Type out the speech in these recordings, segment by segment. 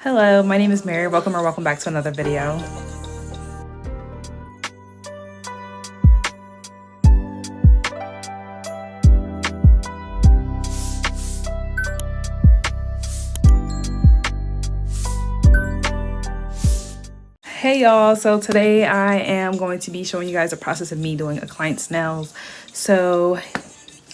Hello, my name is Mary. Welcome back to another video. Hey y'all, so today I am going to be showing you guys the process of me doing a client's nails. So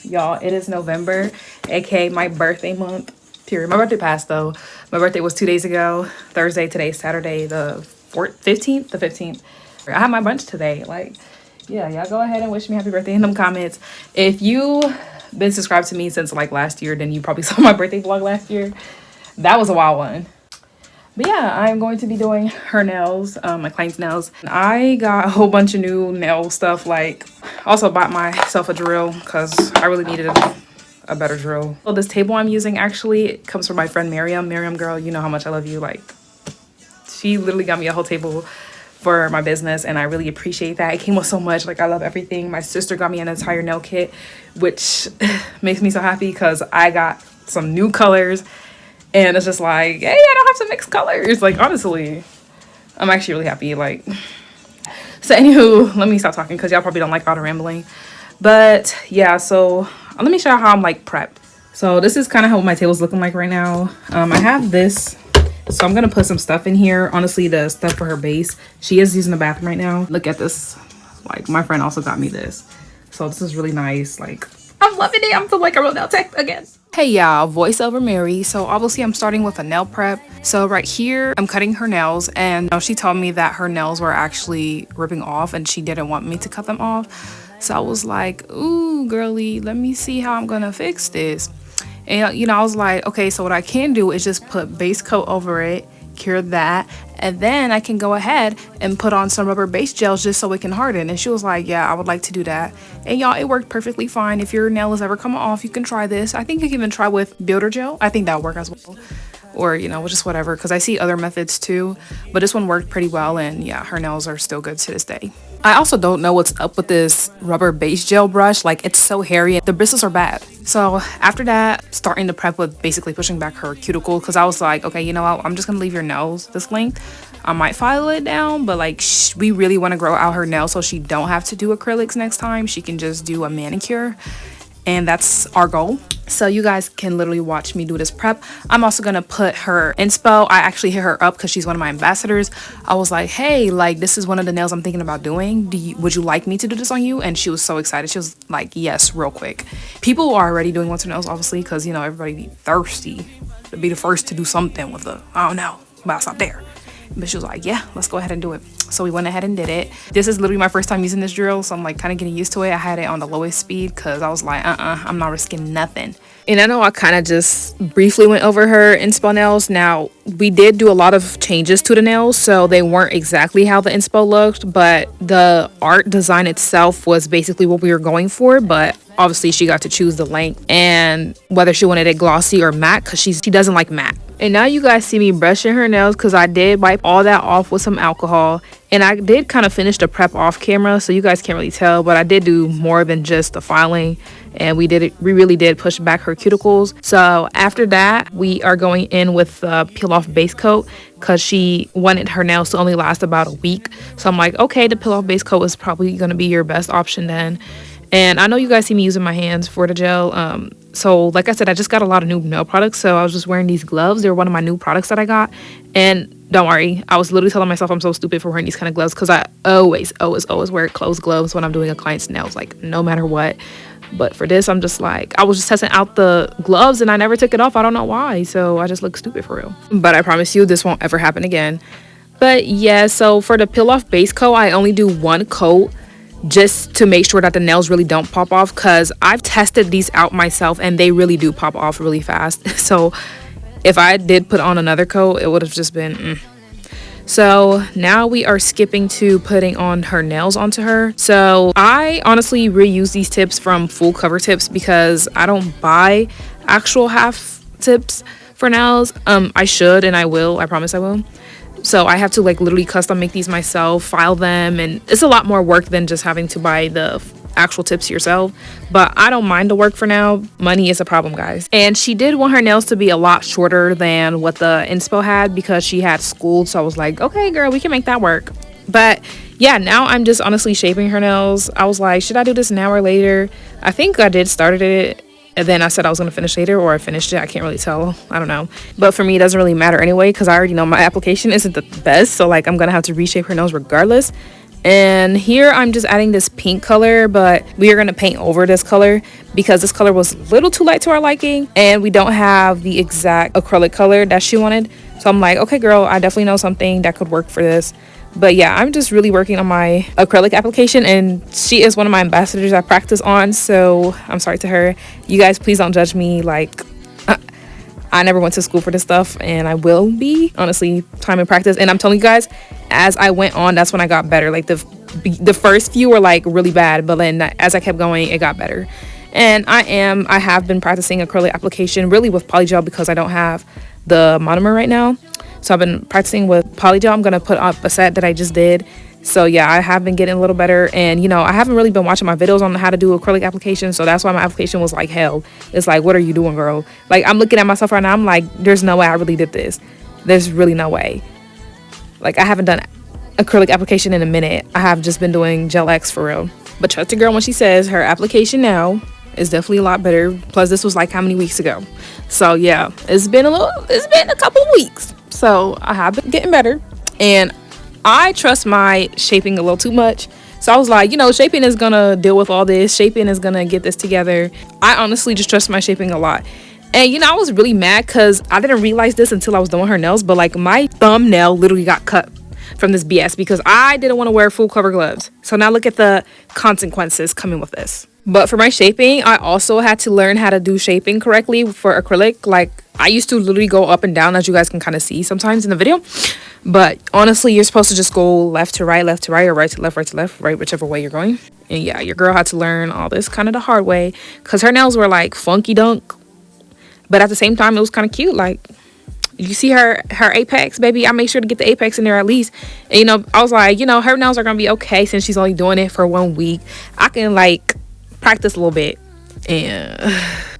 y'all, it is November, aka my birthday month. Period. My birthday passed though. My birthday was 2 days ago. Thursday, today's Saturday, the 15th. The 15th. I had my brunch today. Like, yeah, y'all go ahead and wish me happy birthday in them comments. If you been subscribed to me since like last year, then you probably saw my birthday vlog last year. That was a wild one. But yeah, I'm going to be doing her nails, my client's nails. I got a whole bunch of new nail stuff. Like, also bought myself a drill because I really needed a better drill. So this table I'm using actually comes from my friend Miriam. Miriam, girl, you know how much I love you. Like, she literally got me a whole table for my business, and I really appreciate that. It came with so much. Like, I love everything. My sister got me an entire nail kit, which makes me so happy because I got some new colors. And it's just like, hey, I don't have to mix colors. Like, honestly, I'm actually really happy. Like, so anywho, let me stop talking because y'all probably don't like all the rambling. But yeah, so let me show you how I'm like prepped. So this is kind of how my table's looking like right now. I have this. So I'm going to put some stuff in here. Honestly, the stuff for her base. She is using the bathroom right now. Look at this. Like, my friend also got me this. So this is really nice. Like, I'm loving it. I'm feeling like a real nail tech again. Hey y'all, voiceover Mary. So obviously I'm starting with a nail prep. So right here, I'm cutting her nails, and she told me that her nails were actually ripping off and she didn't want me to cut them off. So I was like, ooh, girly, let me see how I'm gonna fix this. And I was like, okay, so what I can do is just put base coat over it, cure that, and then I can go ahead and put on some rubber base gels just so it can harden. And she was like, yeah, I would like to do that. And y'all, it worked perfectly fine. If your nail is ever coming off, you can try this. I think you can even try with builder gel. I think that'll work as well. Or, just whatever, because I see other methods too. But this one worked pretty well, and yeah, her nails are still good to this day. I also don't know what's up with this rubber base gel brush. Like, it's so hairy. The bristles are bad. So after that, starting to prep with basically pushing back her cuticle, because I was like, okay, you know what? I'm just going to leave your nails this length. I might file it down, but like, we really want to grow out her nails so she don't have to do acrylics next time. She can just do a manicure. And that's our goal. So you guys can literally watch me do this prep. I'm also gonna put her inspo. I actually hit her up because she's one of my ambassadors. I was like, hey, like, this is one of the nails I'm thinking about doing. Would you like me to do this on you? And she was so excited. She was like, yes, real quick. People are already doing winter nails, obviously, because everybody be thirsty to be the first to do something with I don't know, but I'll stop there. But she was like, yeah, let's go ahead and do it. So we went ahead and did it. This is literally my first time using this drill, so I'm like kind of getting used to it. I had it on the lowest speed because I was like, I'm not risking nothing. And I know I kind of just briefly went over her inspo nails. Now, we did do a lot of changes to the nails, so they weren't exactly how the inspo looked, but the art design itself was basically what we were going for. But obviously she got to choose the length and whether she wanted it glossy or matte, because she doesn't like matte. And now you guys see me brushing her nails because I did wipe all that off with some alcohol. And I did kind of finish the prep off camera, so you guys can't really tell, but I did do more than just the filing. And we really did push back her cuticles. So after that, we are going in with the peel off base coat because she wanted her nails to only last about a week. So I'm like, okay, the peel off base coat is probably going to be your best option then. And I know you guys see me using my hands for the gel. So like I said, I just got a lot of new nail products. So I was just wearing these gloves. They were one of my new products that I got. And don't worry, I was literally telling myself I'm so stupid for wearing these kind of gloves because I always wear closed gloves when I'm doing a client's nails, like no matter what. But for this, I'm just like, I was just testing out the gloves and I never took it off. I don't know why. So I just look stupid for real. But I promise you this won't ever happen again. But yeah, so for the peel off base coat, I only do one coat just to make sure that the nails really don't pop off, because I've tested these out myself and they really do pop off really fast. So if I did put on another coat, it would have just been So now we are skipping to putting on her nails onto her. So I honestly reuse these tips from full cover tips because I don't buy actual half tips for nails. I should, and I will. I promise I will. So I have to like literally custom make these myself, file them, and it's a lot more work than just having to buy the actual tips yourself. But I don't mind the work for now. Money is a problem, guys. And she did want her nails to be a lot shorter than what the inspo had because she had school. So I was like, okay, girl, we can make that work. But yeah, now I'm just honestly shaping her nails. I was like, should I do this now or later? I think I did started it, and then I said I was gonna finish later, or I finished it. I can't really tell. I don't know. But for me, it doesn't really matter anyway because I already know my application isn't the best. So like I'm gonna have to reshape her nails regardless. And here I'm just adding this pink color, but we are going to paint over this color because this color was a little too light to our liking, and we don't have the exact acrylic color that she wanted. So I'm like, okay, girl, I definitely know something that could work for this. But yeah, I'm just really working on my acrylic application, and she is one of my ambassadors I practice on. So I'm sorry to her. You guys, please don't judge me. Like, I never went to school for this stuff, and I will be, honestly, time and practice. And I'm telling you guys, as I went on, that's when I got better. Like the first few were like really bad, but then as I kept going, it got better. And I have been practicing acrylic application really with polygel because I don't have the monomer right now. So I've been practicing with polygel. I'm going to put up a set that I just did. So yeah, I have been getting a little better, and you know, I haven't really been watching my videos on how to do acrylic application, so that's why my application was like hell. It's like, what are you doing, girl? Like, I'm looking at myself right now, I'm like, there's no way I really did this. There's really no way. Like, I haven't done acrylic application in a minute. I have just been doing Gel X for real. But trust the girl when she says her application now is definitely a lot better. Plus, this was like how many weeks ago? So yeah, it's been a couple of weeks. So I have been getting better, and I trust my shaping a little too much. So I was like, you know, shaping is gonna deal with all this. Shaping is gonna get this together. I honestly just trust my shaping a lot. And you know, I was really mad because I didn't realize this until I was doing her nails, but like my thumbnail literally got cut from this BS because I didn't want to wear full cover gloves. So now look at the consequences coming with this. But for my shaping, I also had to learn how to do shaping correctly for acrylic. Like, I used to literally go up and down, as you guys can kind of see sometimes in the video. But honestly, you're supposed to just go left to right, or right to left, right, whichever way you're going. And yeah, your girl had to learn all this kind of the hard way because her nails were like funky dunk. But at the same time, it was kind of cute. Like, you see her apex, baby, I made sure to get the apex in there at least. And you know, I was like, you know, her nails are going to be okay since she's only doing it for 1 week. I can like practice a little bit. And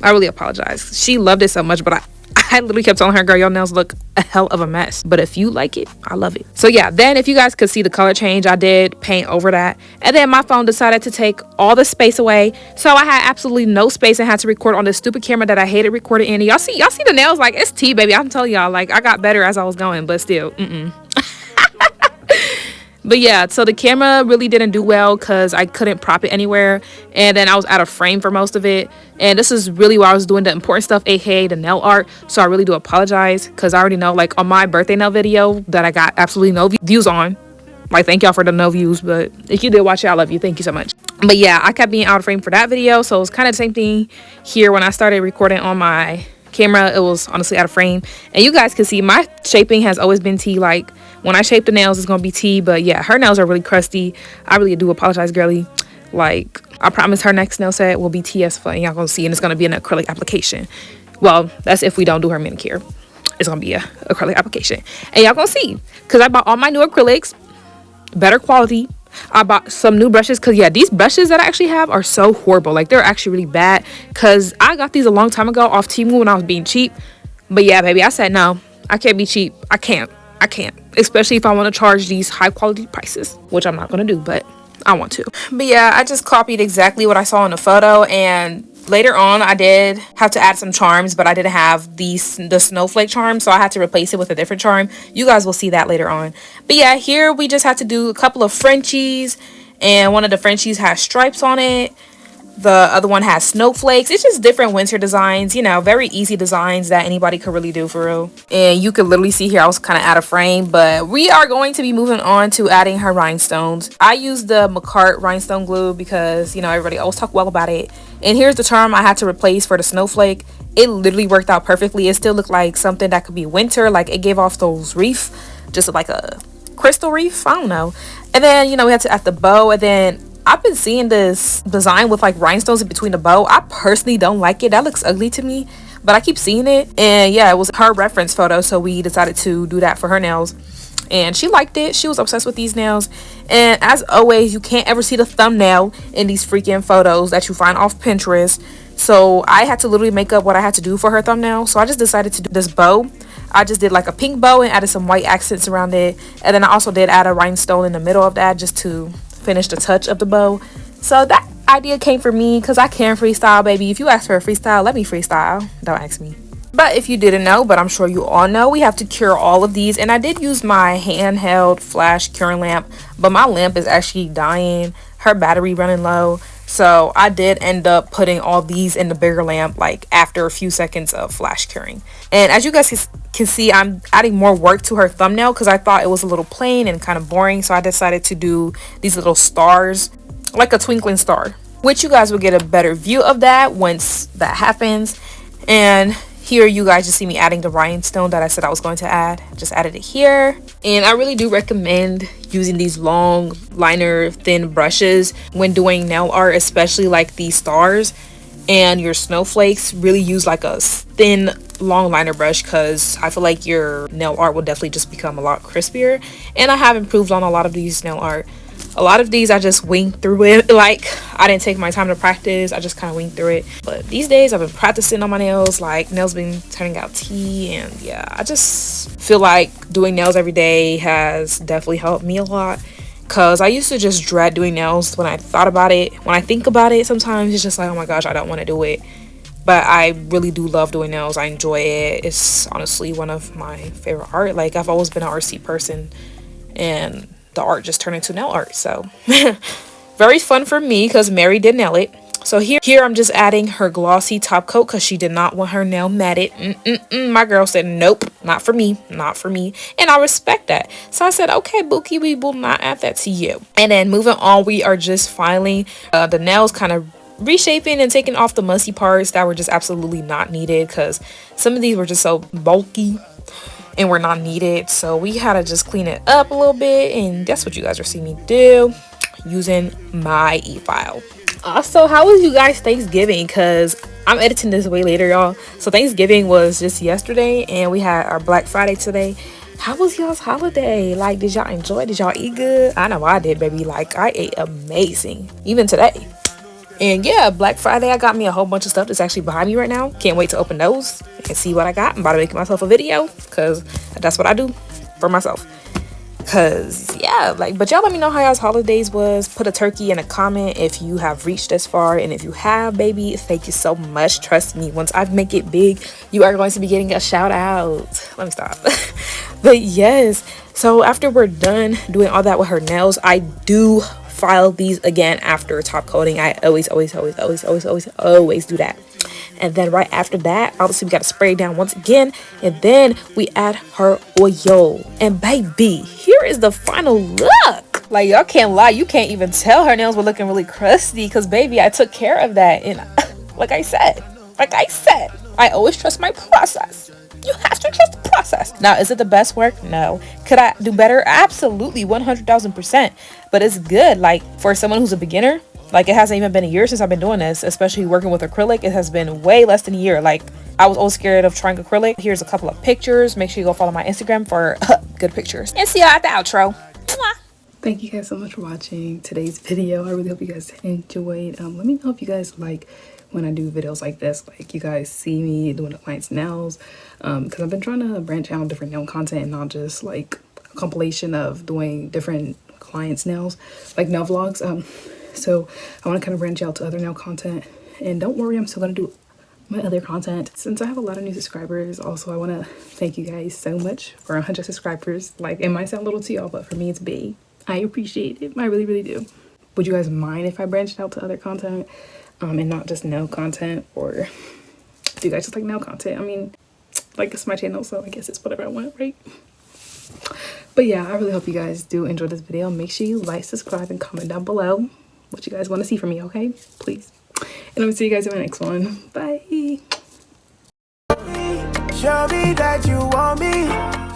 I really apologize. She loved it so much, but I literally kept telling her, girl, your nails look a hell of a mess. But if you like it, I love it. So yeah, then if you guys could see the color change, I did paint over that. And then my phone decided to take all the space away. So I had absolutely no space and had to record on this stupid camera that I hated recording in. Y'all see the nails? Like, it's tea, baby. I'm telling y'all, like, I got better as I was going, but still, But yeah, so the camera really didn't do well because I couldn't prop it anywhere. And then I was out of frame for most of it. And this is really where I was doing the important stuff, aka the nail art. So I really do apologize because I already know, like, on my birthday nail video that I got absolutely no views on. Like, thank y'all for the no views. But if you did watch it, I love you. Thank you so much. But yeah, I kept being out of frame for that video. So it was kind of the same thing here when I started recording on my camera. It was honestly out of frame. And you guys can see my shaping has always been tea. Like, when I shape the nails, it's gonna be tea. But yeah, her nails are really crusty. I really do apologize, girly. Like, I promise her next nail set will be tea as fuck, and y'all gonna see, and it's gonna be an acrylic application. Well, that's if we don't do her manicure. It's gonna be a acrylic application, and y'all gonna see, because I bought all my new acrylics, better quality. I bought some new brushes because yeah, these brushes that I actually have are so horrible. Like, they're actually really bad because I got these a long time ago off Temu when I was being cheap. But yeah, baby, I said no, I can't be cheap. I can't, especially if I want to charge these high quality prices, which I'm not gonna do, but I want to. But yeah, I just copied exactly what I saw in the photo, and later on I did have to add some charms, but I didn't have the snowflake charm, so I had to replace it with a different charm. You guys will see that later on. But yeah, here we just had to do a couple of Frenchies, and one of the Frenchies has stripes on it. The other one has snowflakes. It's just different winter designs, you know, very easy designs that anybody could really do for real. And you could literally see here I was kind of out of frame, but we are going to be moving on to adding her rhinestones. I used the McCart rhinestone glue because, you know, everybody always talk well about it. And here's the charm I had to replace for the snowflake. It literally worked out perfectly. It still looked like something that could be winter. Like, it gave off those reef, just like a crystal reef. I don't know. And then, you know, we had to add the bow, and then I've been seeing this design with like rhinestones in between the bow. I personally don't like it. That looks ugly to me, but I keep seeing it. And yeah, it was her reference photo, so we decided to do that for her nails. and she liked it. She was obsessed with these nails. And as always, you can't ever see the thumbnail in these freaking photos that you find off Pinterest. So I had to literally make up what I had to do for her thumbnail. So I just decided to do this bow. I just did like a pink bow and added some white accents around it. And then I also did add a rhinestone in the middle of that just to finish the touch of the bow. So that idea came from me because I can freestyle, baby. If you ask for a freestyle, let me freestyle. Don't ask me. But if you didn't know, but I'm sure you all know, we have to cure all of these. And I did use my handheld flash curing lamp, but my lamp is actually dying. Her battery running low. So I did end up putting all these in the bigger lamp like after a few seconds of flash curing. And as you guys can see, I'm adding more work to her thumbnail because I thought it was a little plain and kind of boring. So I decided to do these little stars, like a twinkling star, which you guys will get a better view of that once that happens. And here you guys just see me adding the rhinestone that I said I was going to add. Just added it here. And I really do recommend using these long liner thin brushes when doing nail art, especially like these stars and your snowflakes. Really use like a thin long liner brush because I feel like your nail art will definitely just become a lot crispier. And I have improved on a lot of these nail art. A lot of these I just winged through it. Like, I didn't take my time to practice. I just kind of winged through it. But these days I've been practicing on my nails. Like, nails been turning out tea. And yeah, I just feel like doing nails every day has definitely helped me a lot. Because I used to just dread doing nails when I thought about it. When I think about it, sometimes it's just like, oh my gosh, I don't want to do it. But I really do love doing nails. I enjoy it. It's honestly one of my favorite art. Like, I've always been an artsy person. And the art just turned into nail art. So very fun for me because Mary did nail it. So here I'm just adding her glossy top coat because she did not want her nail matted. My girl said nope, not for me, not for me. And I respect that. So I said, okay, Bookie, we will not add that to you. And then moving on, we are just filing the nails, kind of reshaping and taking off the musty parts that were just absolutely not needed because some of these were just so bulky and were not needed. So we had to just clean it up a little bit, and that's what you guys are seeing me do using my e-file. Also, how was you guys Thanksgiving? Because I'm editing this way later, y'all. So Thanksgiving was just yesterday and we had our Black Friday today. How was y'all's holiday? Like, did y'all enjoy? Did y'all eat good? I know I did, baby. Like, I ate amazing, even today. And yeah, Black Friday, I got me a whole bunch of stuff that's actually behind me right now. Can't wait to open those and see what I got. I'm about to make myself a video because that's what I do for myself. Because yeah, like, but y'all let me know how y'all's holidays was. Put a turkey in a comment if you have reached this far. And if you have, baby, thank you so much. Trust me, once I make it big, you are going to be getting a shout out. Let me stop. But yes, so after we're done doing all that with her nails, I do file these again after top coating. I always do that. And then right after that, obviously we got to spray down once again, and then we add her oil. And baby, here is the final look. Like, y'all can't lie, you can't even tell her nails were looking really crusty because baby, I took care of that. And like I said, I always trust my process. You have to trust the process. Now, is it the best work? No. Could I do better? Absolutely, 100,000%. But it's good. Like, for someone who's a beginner, like, it hasn't even been a year since I've been doing this, especially working with acrylic. It has been way less than a year. Like, I was always scared of trying acrylic. Here's a couple of pictures. Make sure you go follow my Instagram for good pictures. And see y'all at the outro. Mwah. Thank you guys so much for watching today's video. I really hope you guys enjoyed. Let me know if you guys like when I do videos like this, like you guys see me doing the client's nails, because I've been trying to branch out different nail content and not just like a compilation of doing different clients' nails, like nail vlogs. So I want to kind of branch out to other nail content, and don't worry, I'm still gonna do my other content since I have a lot of new subscribers. Also, I want to thank you guys so much for 100 subscribers. Like, it might sound little to y'all, but for me it's big. I appreciate it. I really do. Would you guys mind if I branched out to other content, and not just nail content? Or do you guys just like nail content? I mean, like, it's my channel, so I guess it's whatever I want, right? But yeah, I really hope you guys do enjoy this video. Make sure you like, subscribe, and comment down below what you guys want to see from me, okay? Please. And I'll see you guys in my next one. Bye. Show me that you want me.